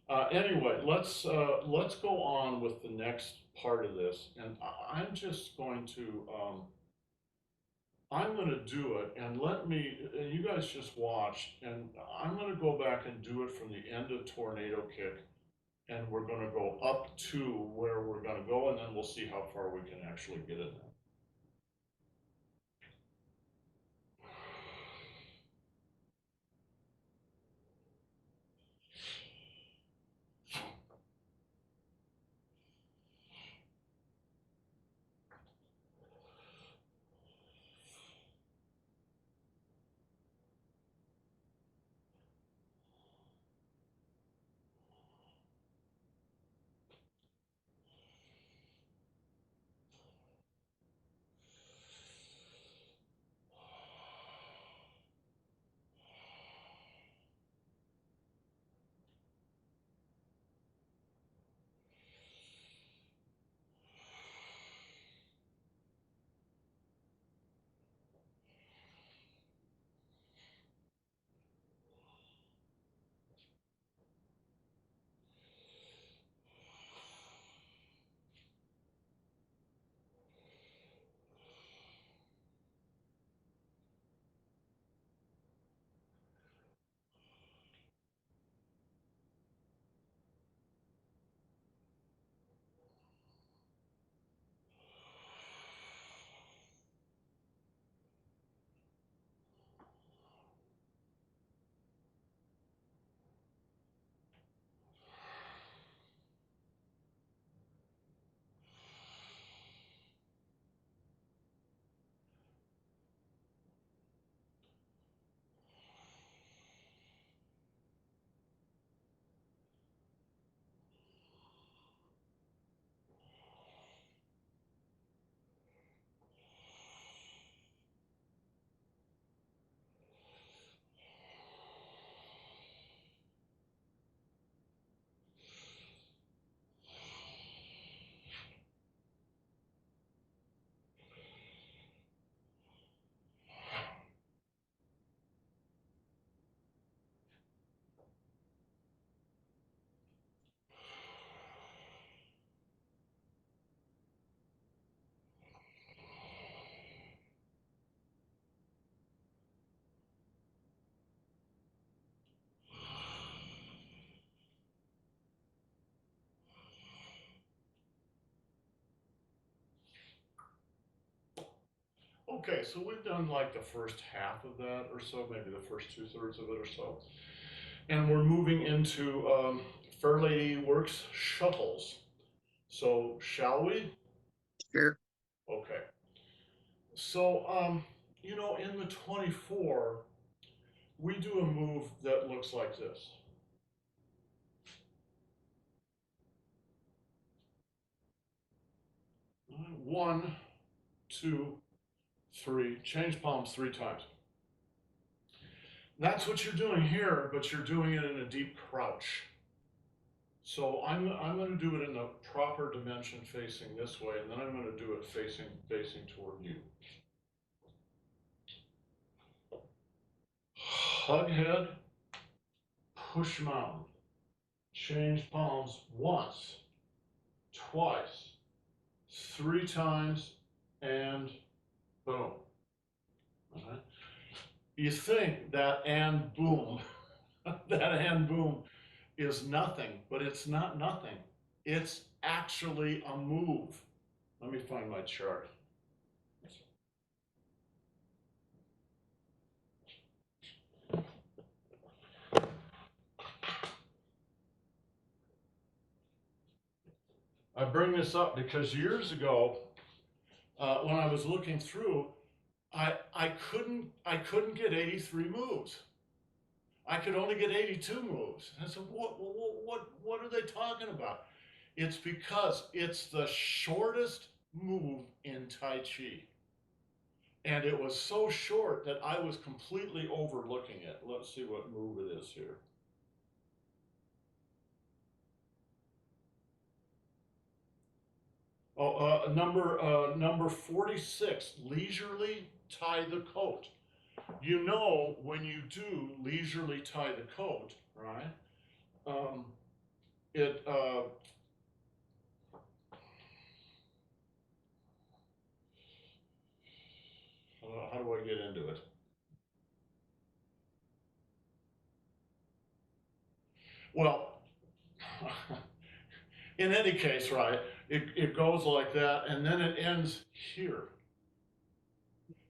Anyway, let's go on with the next part of this, and I'm just going to I'm going to do it, and and you guys just watch, and I'm going to go back and do it from the end of tornado kick, and we're going to go up to where we're going to go, and then we'll see how far we can actually get it. Okay, so we've done like the first half of that or so, maybe the first two-thirds of it or so. And we're moving into Fair Lady Works shuttles. So, shall we? Sure. Okay. So, in the 24, we do a move that looks like this. One, two, three. Change palms 3 times. That's what you're doing here, but you're doing it in a deep crouch. So I'm going to do it in the proper dimension facing this way, and then I'm going to do it facing toward you. Hug head, push mountain. Change palms once, twice, 3 times, and boom. Okay. You think that and boom, that and boom is nothing, but it's not nothing. It's actually a move. Let me find my chart. I bring this up because years ago, when I was looking through, I couldn't get 83 moves. I could only get 82 moves. I said, what are they talking about? It's because it's the shortest move in Tai Chi. And it was so short that I was completely overlooking it. Let's see what move it is here. Oh, number 46, leisurely tie the coat. You know, when you do leisurely tie the coat, right? Um, it how do I get into it? Well, in any case, right, it goes like that and then it ends here.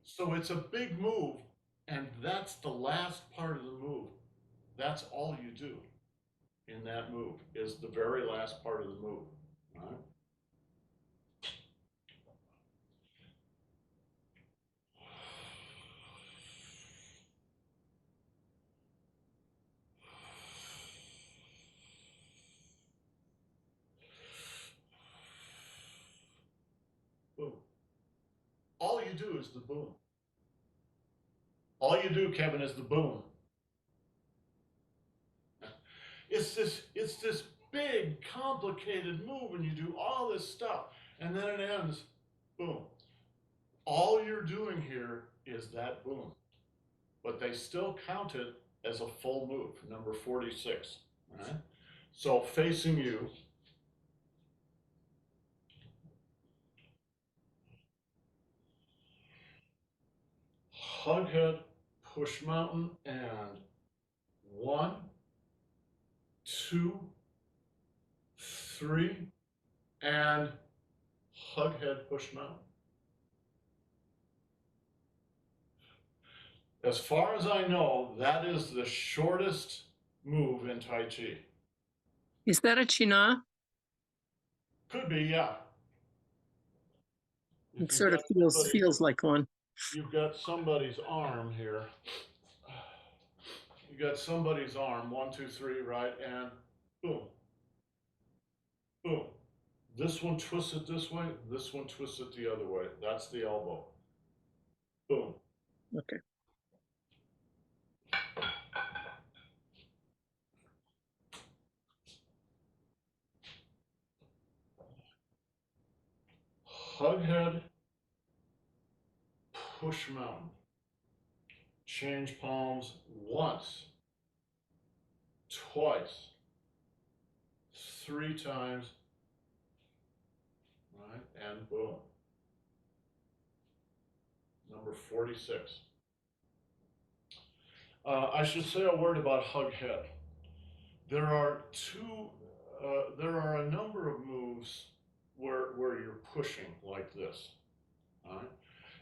So it's a big move, and that's the last part of the move. That's all you do in that move, is the very last part of the move. Right? Boom. All you do is the boom. All you do, Kevin, is the boom. It's this big, complicated move, and you do all this stuff, and then it ends, boom. All you're doing here is that boom, but they still count it as a full move, number 46. Right? So facing you, hug head, push mountain, and 1, 2, 3, and hug head, push mountain. As far as I know, that is the shortest move in Tai Chi. Is that a China? Could be, yeah. It sort of feels like one. You've got somebody's arm here. You got somebody's arm, 1, 2, 3, right? And boom, boom. This one twists it this way, this one twists it the other way. That's the elbow. Boom. Okay. Hug head, push mountain. Change palms once, twice, 3 times, right? And boom. Number 46. I should say a word about hug head. There are a number of moves where you're pushing like this, all right?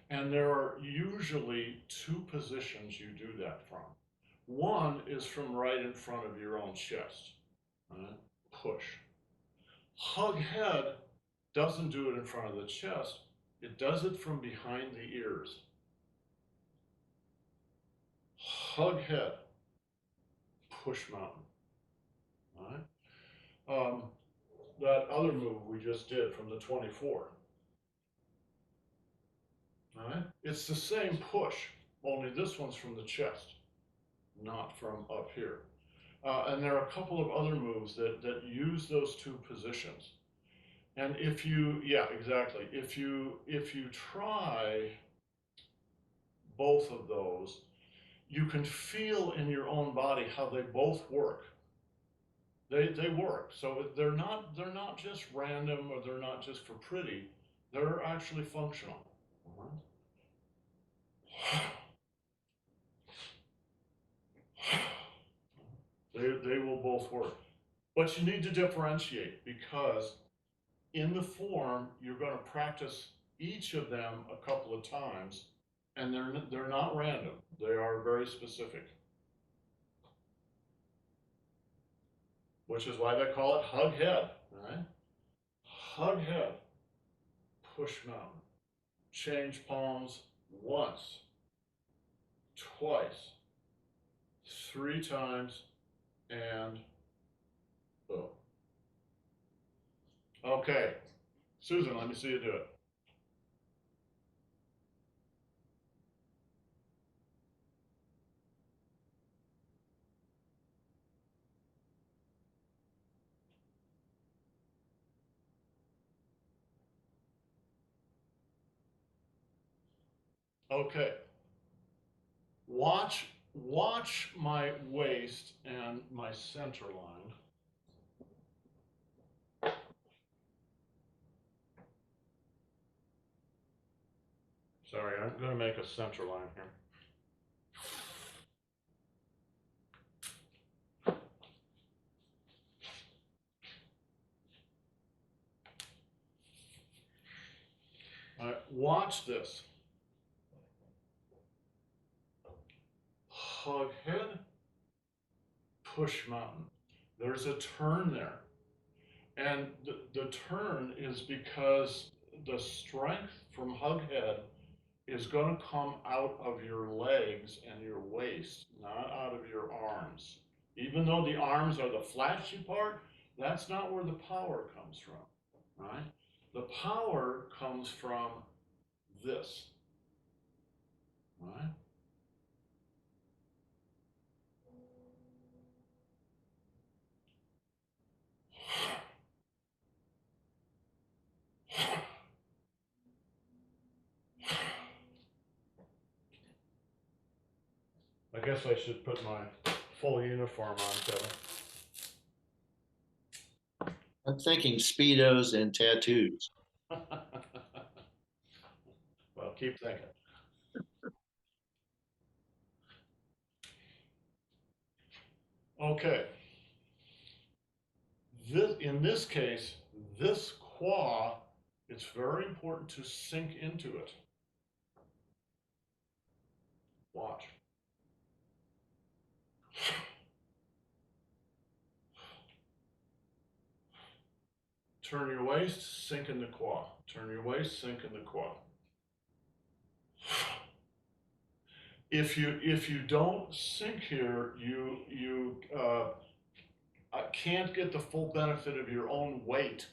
And there are usually 2 positions you do that from. One is from right in front of your own chest, all right? Push. Hug head doesn't do it in front of the chest, it does it from behind the ears. Hug head, push mountain, all right? That other move we just did from the 24. All right? It's the same push, only this one's from the chest, not from up here. And there are a couple of other moves that use those 2 positions. And if you, yeah, exactly. If you try both of those, you can feel in your own body how they both work. They work. So they're not just random, or they're not just for pretty. They're actually functional. They will both work. But you need to differentiate, because in the form, you're going to practice each of them a couple of times, and they're not random. They are very specific. Which is why they call it hug head, right? Hug head, push mountain. Change palms once, twice, 3 times, and boom. Okay, Susan, let me see you do it. Okay. Watch my waist and my center line. Sorry, I'm going to make a center line here. All right, watch this. Hug head, push mountain. There's a turn there. And the turn is because the strength from hug head is going to come out of your legs and your waist, not out of your arms. Even though the arms are the flashy part, that's not where the power comes from, right? The power comes from this, right? I guess I should put my full uniform on, Kevin. I'm thinking Speedos and tattoos. Well, keep thinking. Okay. In this case, this qua, it's very important to sink into it. Watch. Turn your waist, sink in the qua. Turn your waist, sink in the qua. If you don't sink here, you can't get the full benefit of your own weight,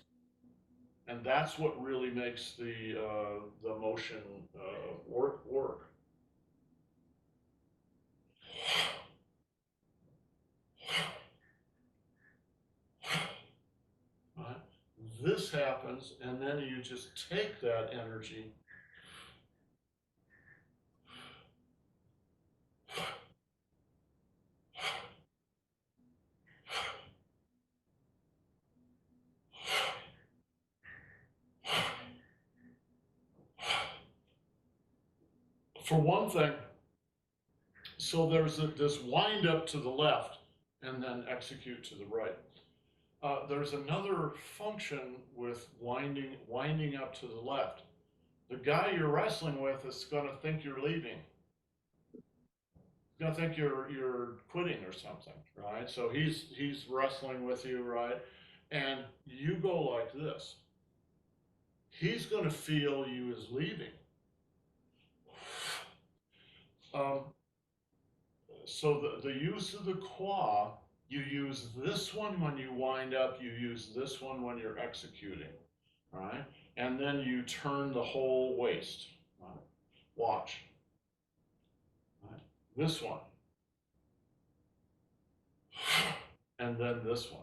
and that's what really makes the motion work. Right? This happens, and then you just take that energy for one thing. So there's this wind up to the left and then execute to the right. There's another function with winding up to the left. The guy you're wrestling with is going to think you're leaving. He's going to think you're quitting or something, right? So he's wrestling with you, right? And you go like this. He's going to feel you as leaving. So the use of the qua, you use this one when you wind up, you use this one when you're executing, right? And then you turn the whole waist, right? Watch, right? This one, and then this one.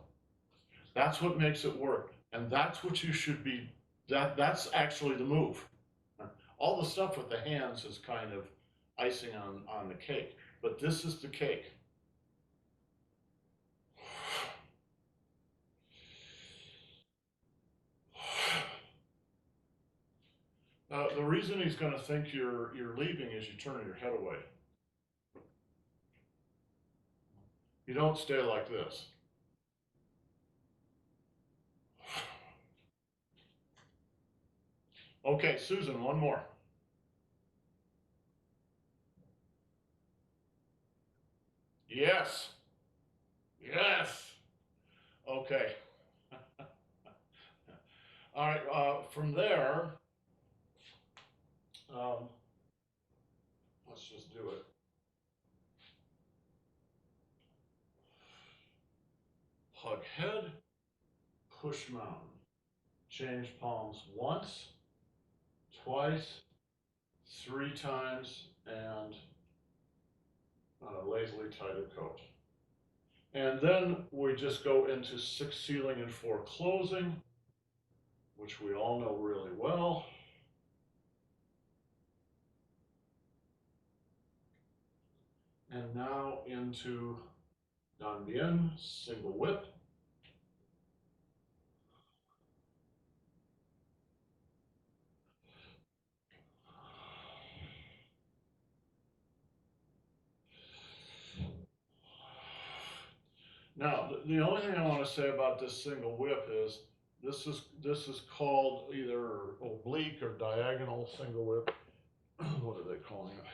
That's what makes it work, and that's what you should be, that's actually the move. All the stuff with the hands is kind of icing on the cake, but this is the cake. The reason he's going to think you're leaving is you turn your head away. You don't stay like this. Okay, Susan, one more. Yes. Yes. Okay. All right, from there, let's just do it. Hug head, push mountain. Change palms once, twice, 3 times, and lazily tighter coat. And then we just go into 6 sealing and 4 closing, which we all know really well. And now into Dan Bien, single whip. the only thing I want to say about this single whip is this is called either oblique or diagonal single whip. What are they calling it?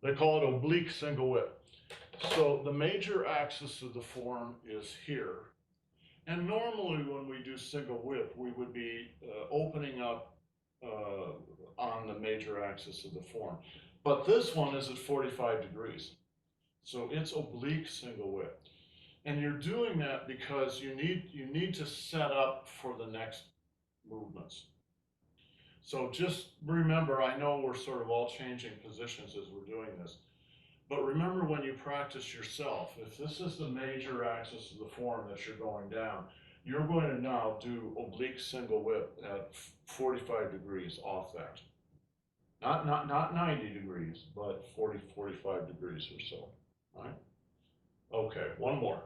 They call it oblique single whip. So the major axis of the form is here. And normally when we do single whip, we would be opening up on the major axis of the form. But this one is at 45 degrees. So it's oblique single whip. And you're doing that because you need to set up for the next movements. So just remember, I know we're sort of all changing positions as we're doing this, but remember when you practice yourself, if this is the major axis of the form that you're going down, you're going to now do oblique single whip at 45 degrees off that. Not 90 degrees, but 40, 45 degrees or so, right? Okay, one more.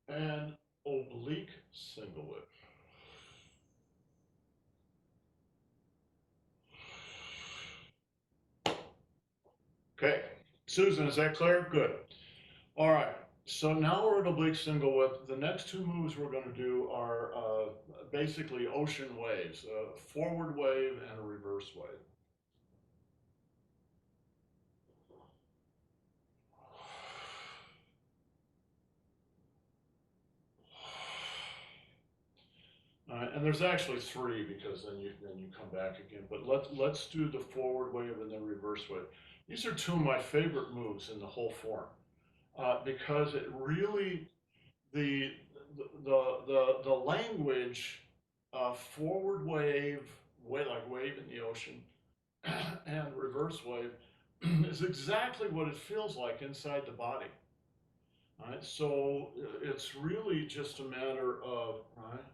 And oblique single whip. Okay, Susan, is that clear? Good. All right, so now we're at oblique single whip. The next two moves we're going to do are basically ocean waves, a forward wave and a reverse wave. And there's actually three because then you come back again. But let's do the forward wave and then reverse wave. These are two of my favorite moves in the whole form because it really the language forward wave, like wave in the ocean, and reverse wave is exactly what it feels like inside the body. Right? So it's really just a matter of right.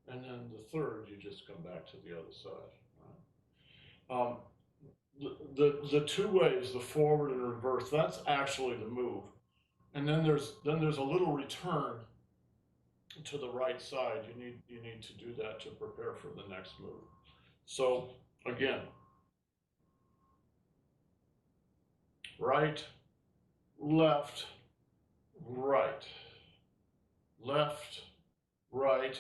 And then the third, you just come back to the other side. Right? The two waves, the forward and reverse, that's actually the move. And then there's a little return to the right side. You need to do that to prepare for the next move. So again, right, left, right, left, right,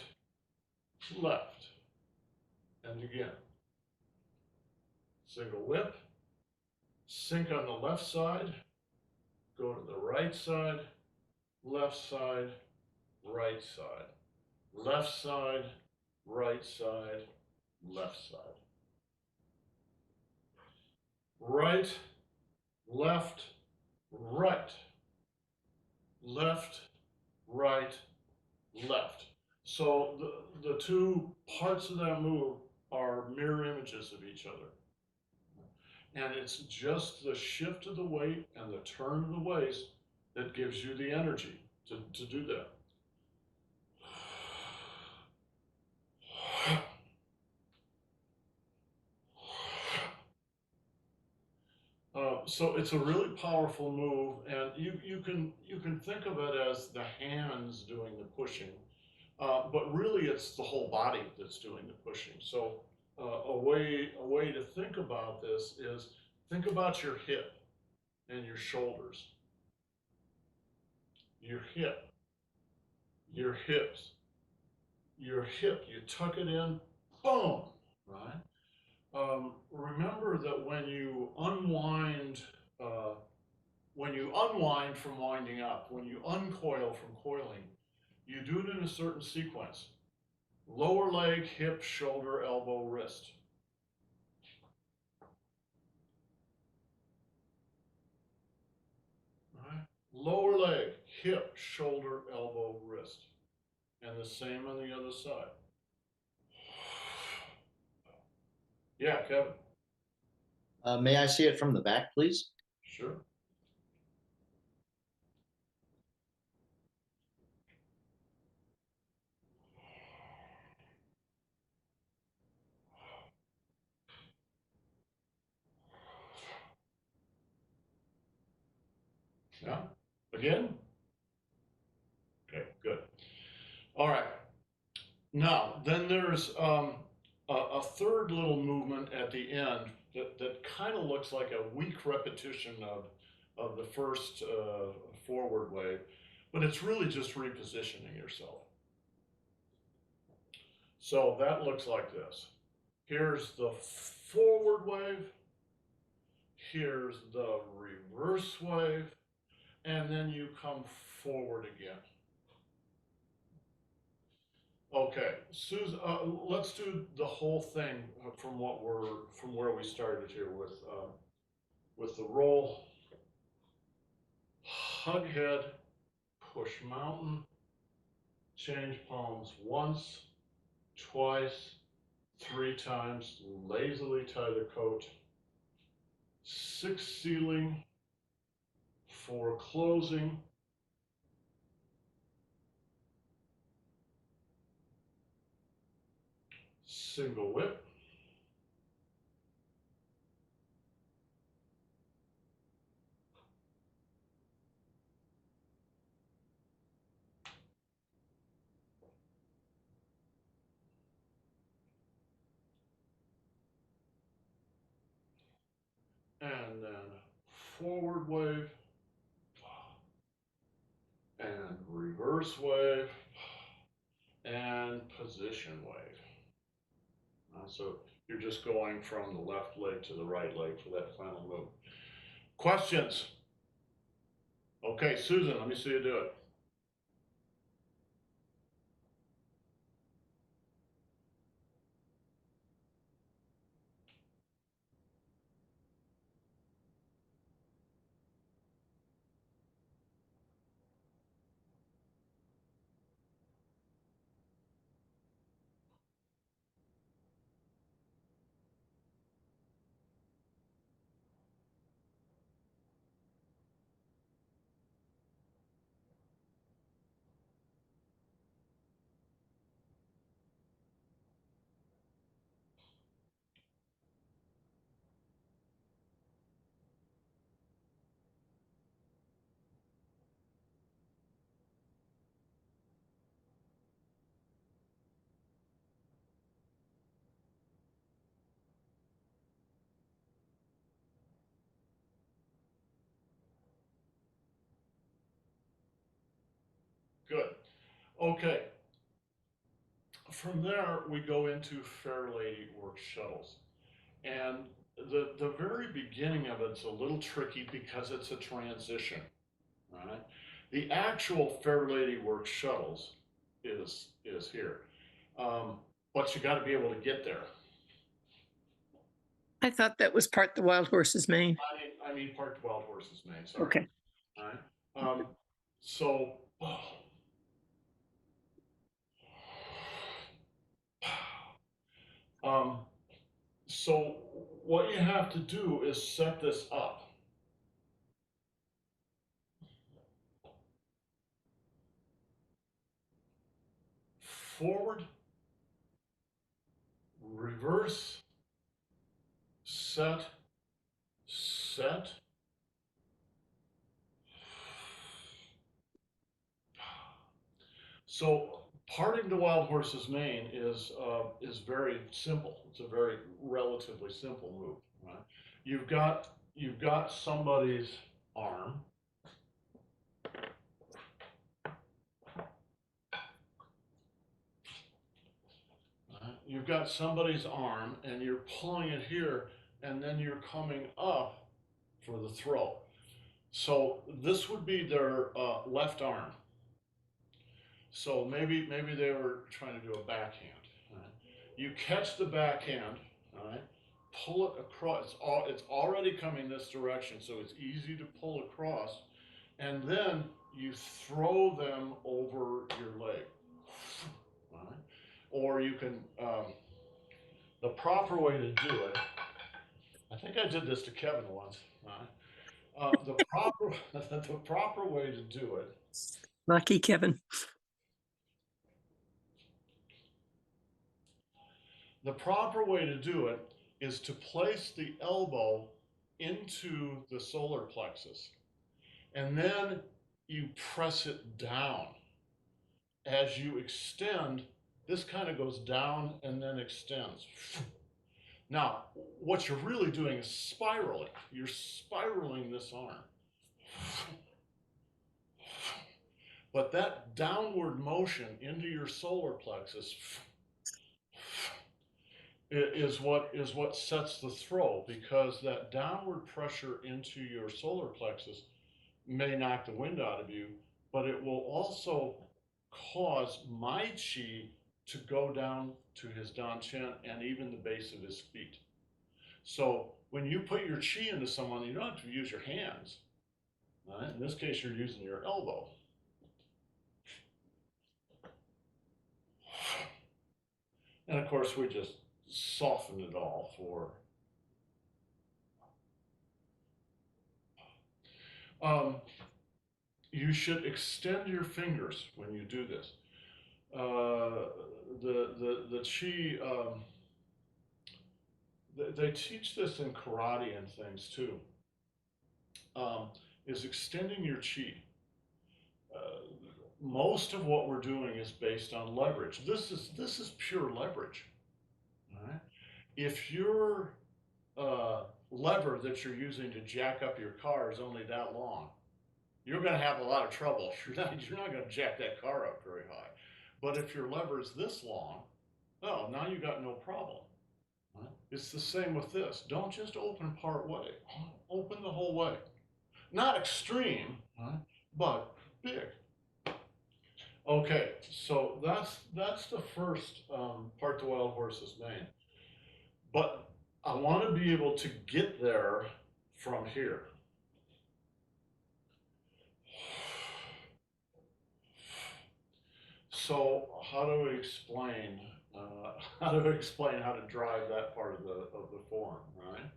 left, and again. Single whip, sink on the left side, go to the right side, left side, right side, left side, right side, left side. Right, left, right, left, right, left. So the two parts of that move are mirror images of each other. And it's just the shift of the weight and the turn of the waist that gives you the energy to do that. So it's a really powerful move, and you can think of it as the hands doing the pushing, but really it's the whole body that's doing the pushing. So a way to think about this is think about your hip and your shoulders, your hip, your hips, your hip. You tuck it in, boom, right? Remember that when you unwind from winding up, when you uncoil from coiling, you do it in a certain sequence. Lower leg, hip, shoulder, elbow, wrist. hip, shoulder, elbow, wrist. And the same on the other side. Yeah, Kevin. May I see it from the back, please? Sure. Yeah. Again? Okay, good. All right. Now, then there's a third little movement at the end that kind of looks like a weak repetition of the first forward wave, but it's really just repositioning yourself. So that looks like this. Here's the forward wave, here's the reverse wave, and then you come forward again. Okay, Susan, let's do the whole thing from where we started here with the roll, hug head, push mountain, change palms once, twice, 3 times, lazily tie the coat, 6 sealing, 4 closing, single whip, and then forward wave, and reverse wave, and position wave. So you're just going from the left leg to the right leg for that final move. Questions? Okay, Susan, let me see you do it. Good. Okay. From there, we go into Fair Lady Work Shuttles. And the very beginning of it's a little tricky because it's a transition, right? The actual Fair Lady Work Shuttles is here. But you got to be able to get there. I thought that was part the Wild Horse's Mane. I mean part the Wild Horse's Mane, sorry. Okay. All right. So so what you have to do is set this up. Forward, reverse, set, set. So parting the Wild Horse's Mane is very simple. It's a very relatively simple move. Right? You've got somebody's arm. You've got somebody's arm, and you're pulling it here, and then you're coming up for the throw. So this would be their left arm. So maybe they were trying to do a backhand. Right? You catch the backhand, all right? Pull it across. It's already coming this direction, so it's easy to pull across. And then you throw them over your leg, right? Or you can, the proper way to do it, I think I did this to Kevin once, right? The proper, the proper way to do it, Lucky Kevin. the proper way to do it is to place the elbow into the solar plexus, and then you press it down. As you extend, this kind of goes down and then extends. Now, what you're really doing is spiraling. You're spiraling this arm. But that downward motion into your solar plexus is what sets the throw, because that downward pressure into your solar plexus may knock the wind out of you, but it will also cause my chi to go down to his dantian and even the base of his feet. So when you put your chi into someone, you don't have to use your hands. Right? In this case, you're using your elbow. And of course, we just soften it all for. You should extend your fingers when you do this. The chi, they teach this in karate and things too, is extending your chi. Most of what we're doing is based on leverage. This is pure leverage. Right? If your lever that you're using to jack up your car is only that long, you're going to have a lot of trouble. You're not going to jack that car up very high. But if your lever is this long, oh, now you got no problem. Right? It's the same with this. Don't just open part way. Open the whole way. Not extreme, right? But big. Okay, so that's the first part the wild horse's mane. But I want to be able to get there from here. So how do we explain how to drive that part of the form, right?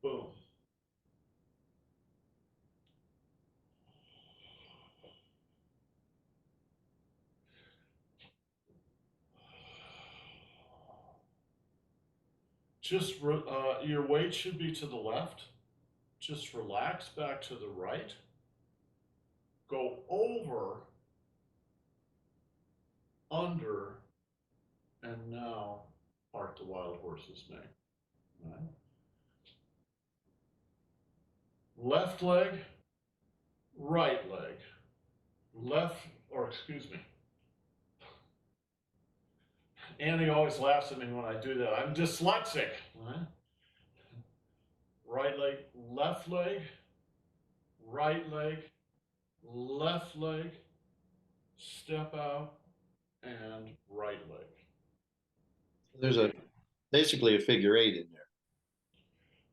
Boom. Just your weight should be to the left. Just relax back to the right. Go over, under, and now part the wild horse's mane. Right? Left leg, right leg. Excuse me. Annie always laughs at me when I do that. I'm dyslexic. Right leg, left leg, right leg, left leg, step out, and right leg. There's basically a figure eight in there.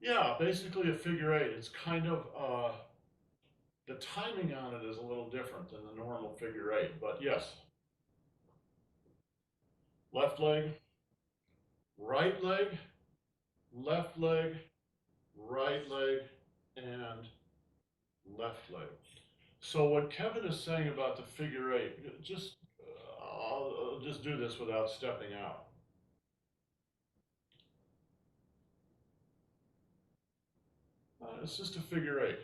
Yeah, basically a figure eight. It's kind of the timing on it is a little different than the normal figure eight, but yes. Left leg, right leg, left leg, right leg, and left leg. So what Kevin is saying about the figure eight, just I'll just do this without stepping out. It's just a figure eight.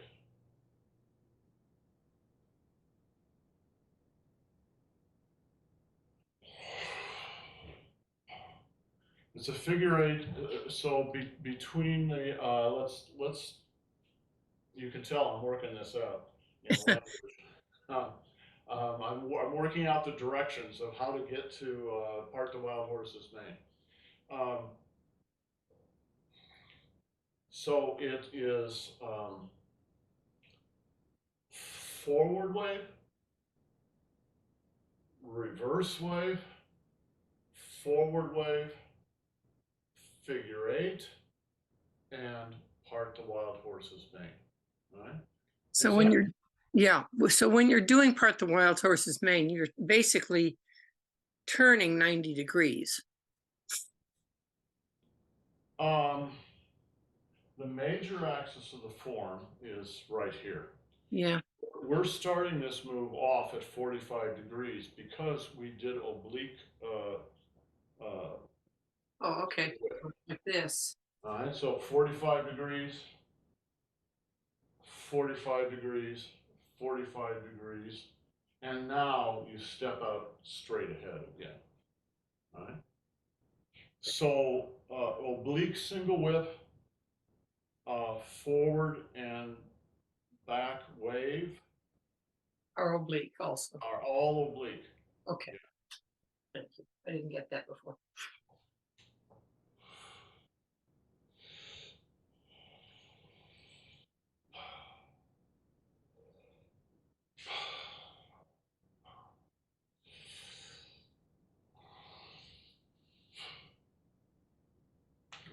It's a figure eight. So between the let's you can tell I'm working this out in language. I'm working out the directions of how to get to part the wild horse's mane. So it is forward wave, reverse wave, forward wave, figure eight, and part the wild horse's mane. Right? So when Yeah. So when you're doing part the wild horse's mane, you're basically turning 90 degrees. The major axis of the form is right here. Yeah. We're starting this move off at 45 degrees because we did oblique. Oh, okay. Like this. All right, so 45 degrees, 45 degrees, 45 degrees, and now you step out straight ahead again. All right. So oblique single whip, forward and back wave Or oblique also. are all oblique. Okay. Thank you. I didn't get that before.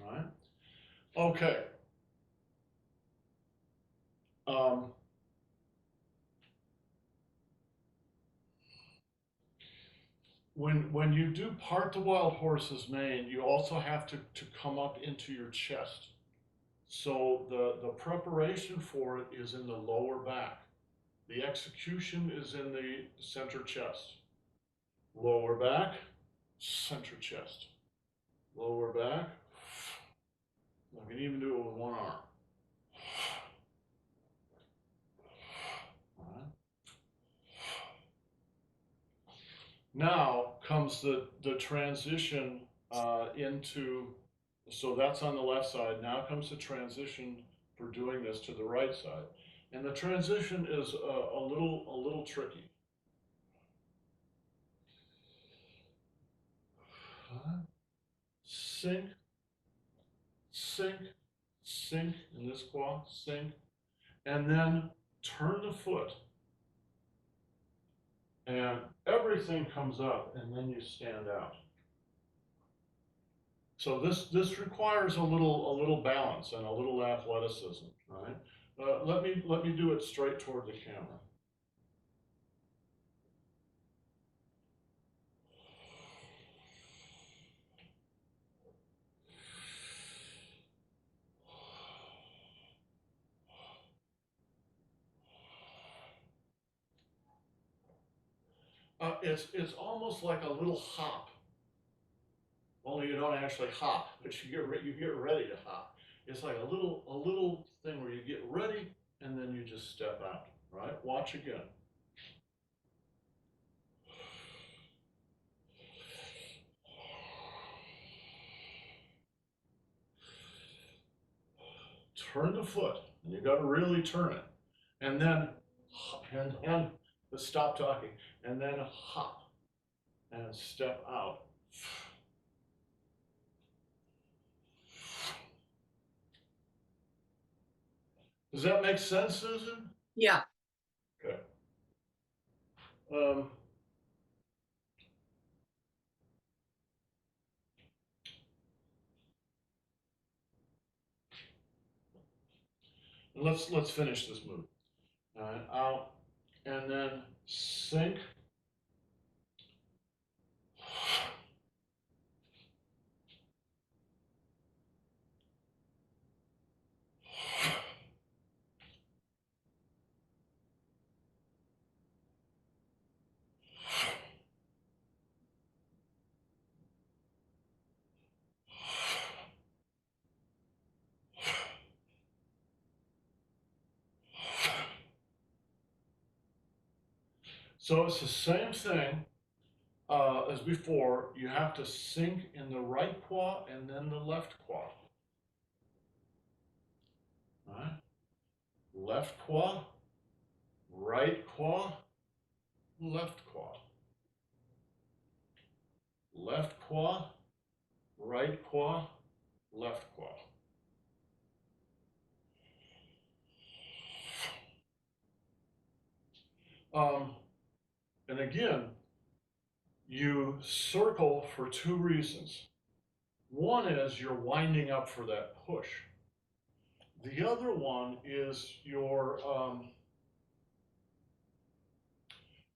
All right. Okay. Um, when you do part the wild horse's mane, you also have to come up into your chest. So the preparation for it is in the lower back. The execution is in the center chest. Lower back, center chest. Lower back. I can even do it with one arm. All right. Now comes the transition into, so that's on the left side. Now comes the transition for doing this to the right side. And the transition is a little tricky. Sink, sink, sink in this quad, sink, and then turn the foot. And everything comes up, and then you stand out. So this requires a little balance and a little athleticism, right? Let me do it straight toward the camera. It's almost like a little hop, only you don't actually hop, but you get ready to hop. It's like a little thing where you get ready and then you just step out, right? Watch again. Turn the foot, and you got to really turn it, and then and stop talking, and then hop and step out. Does that make sense, Susan? Yeah. Okay. Let's finish this move. Out, and then sink. So it's the same thing as before. You have to sink in the right quad and then the left quad. All right? Left quad, right quad, left quad. Left quad, right quad, left quad. And again, you circle for two reasons. One is you're winding up for that push. The other one is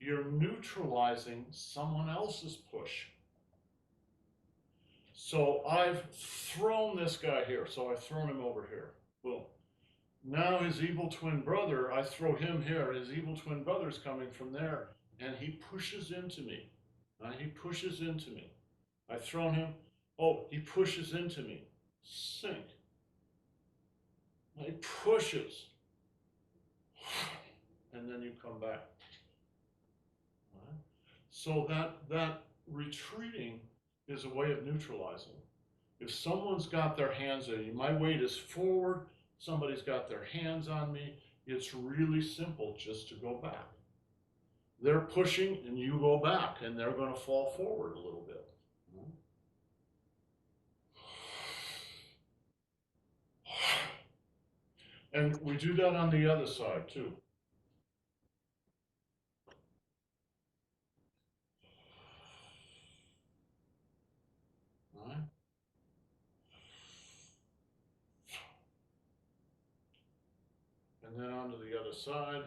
you're neutralizing someone else's push. So I've thrown this guy here. So I've thrown him over here. Boom. Now his evil twin brother, I throw him here. His evil twin brother's coming from there, and he pushes into me. He pushes into me. I've thrown him. Oh, he pushes into me. Sink. He pushes. And then you come back. Right? So that retreating is a way of neutralizing. If someone's got their hands on you, my weight is forward, somebody's got their hands on me, it's really simple just to go back. They're pushing and you go back, and they're going to fall forward a little bit. And we do that on the other side too. All right? And then onto the other side.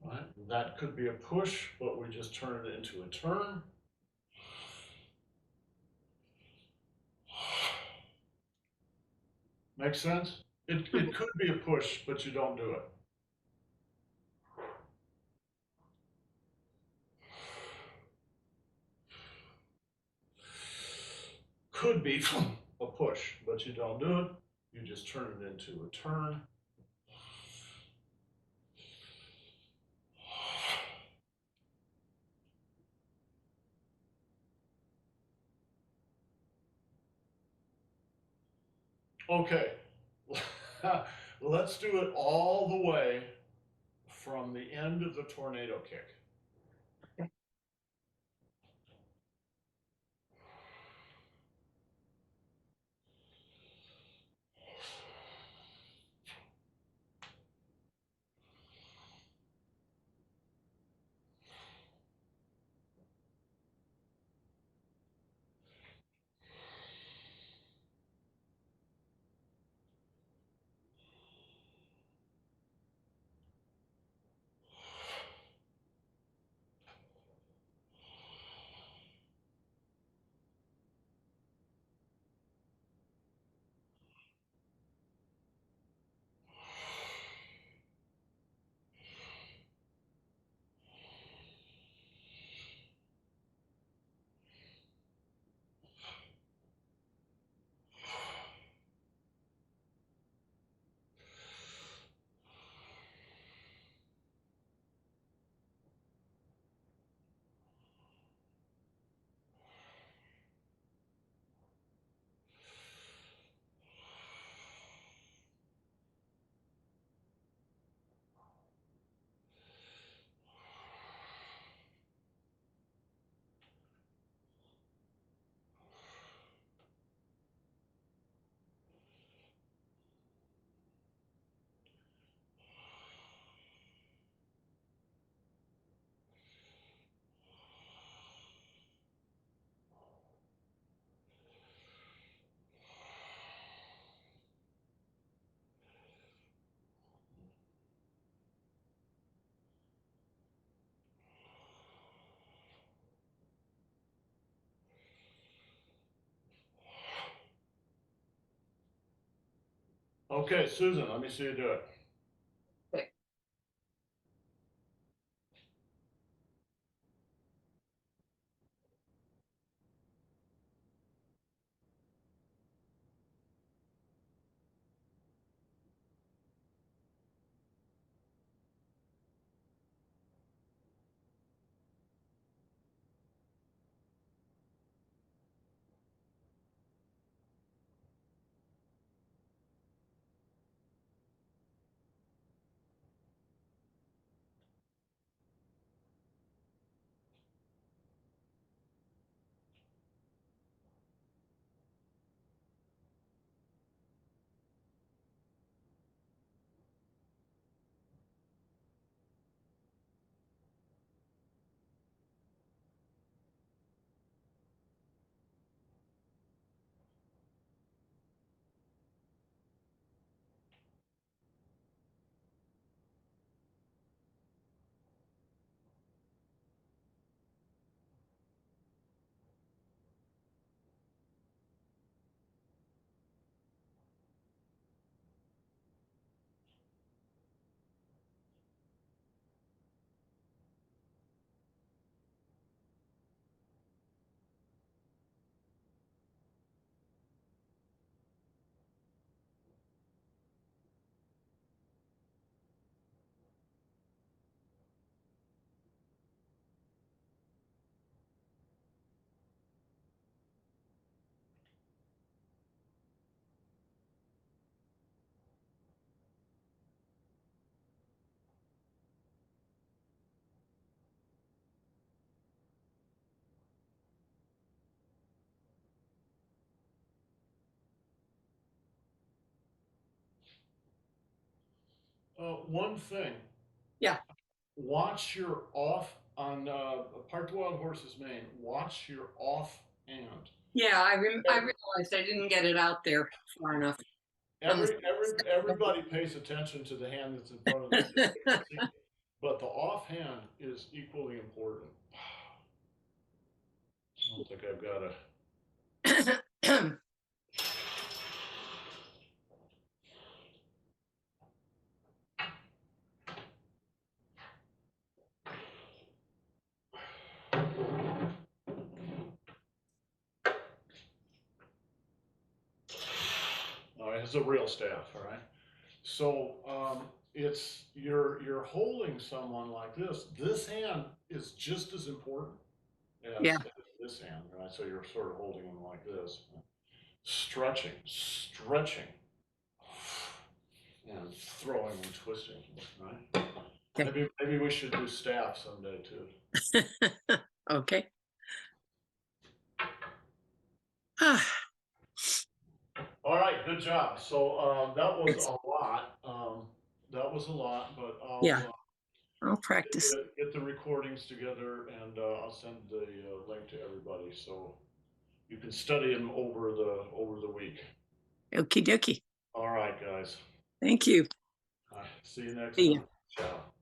Right? That could be a push, but we just turn it into a turn. Make sense? It could be a push, but you don't do it. Could be a push, but you don't do it. You just turn it into a turn. Okay, let's do it all the way from the end of the tornado kick. Okay, Susan, let me see you do it. Okay. One thing. Yeah. Watch your off on Park the Wild Horses Maine. Watch your off hand. Yeah, I realized I didn't get it out there far enough. Everybody pays attention to the hand that's in front of them, but the off hand is equally important. I don't think I've got a. All right, it's a real staff, all right? So it's you're holding someone like this. This hand is just as important Yeah. as this hand, right? So you're sort of holding them like this, stretching, and throwing and twisting, right? Okay. Maybe we should do staff someday too. Okay. Ah, All right, good job. So that was a lot. That was a lot, but yeah, I'll practice. get the recordings together, and I'll send the link to everybody so you can study them over the week. Okie dokie. All right, guys. Thank you. See you next See ya. time. Ciao.